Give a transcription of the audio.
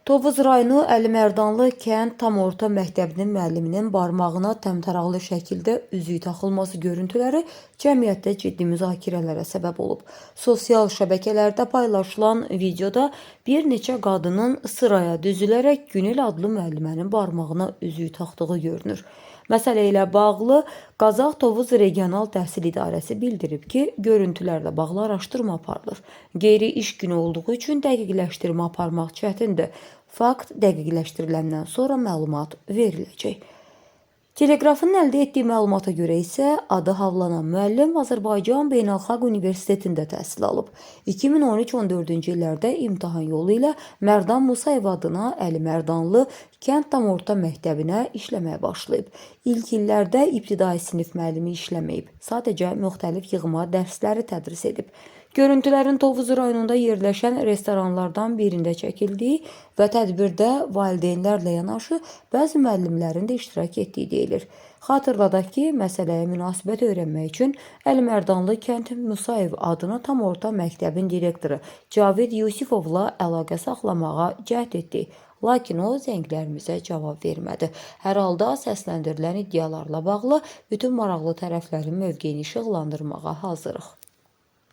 Tovuz rayonu Əlimerdanlı kənd tam orta məktəbinin müəlliminin barmağına təmtəraqlı şəkildə üzük taxılması görüntüləri cəmiyyətdə ciddi müzakirələrə səbəb olub. Sosial şəbəkələrdə paylaşılan videoda bir neçə qadının sıraya düzülərək Günel adlı müəllimənin barmağına üzük taxdığı görünür. Məsələ ilə bağlı Qazax Tovuz Regional Təhsil İdarəsi bildirib ki, görüntülərlə bağlı araşdırma aparılır. Qeyri-iş günü olduğu üçün dəqiqləşdirmə aparmaq çətindir. Fakt dəqiqləşdiriləndən sonra məlumat veriləcək. Teleqrafın əldə etdiyi məlumata görə isə adı havlanan müəllim Azərbaycan Beynəlxalq Universitetində təhsil alıb. 2013-14-cü illərdə imtahan yolu ilə Mərdan Musayev adına Əlimerdanlı kənd tam orta məktəbinə işləməyə başlayıb. İlk illərdə ibtidai sinif müəllimi işləməyib, sadəcə müxtəlif yığma dərsləri tədris edib. Görüntülərin Tovuz rayonunda yerləşən restoranlardan birində çəkildiyi və tədbirdə valideynlərlə yanaşı bəzi müəllimlərin də iştirak etdiyi deyilir. Xatırladaq ki, məsələyə münasibət öyrənmək üçün Əlimerdanlı kənd Musayev adına tam orta məktəbin direktoru Cavid Yusifovla əlaqə saxlamağa cəhd etdi. Lakin o zənglərimizə cavab vermədi. Hər halda səsləndirilən iddialarla bağlı bütün maraqlı tərəflərin mövqeyini işıqlandırmağa hazırıq.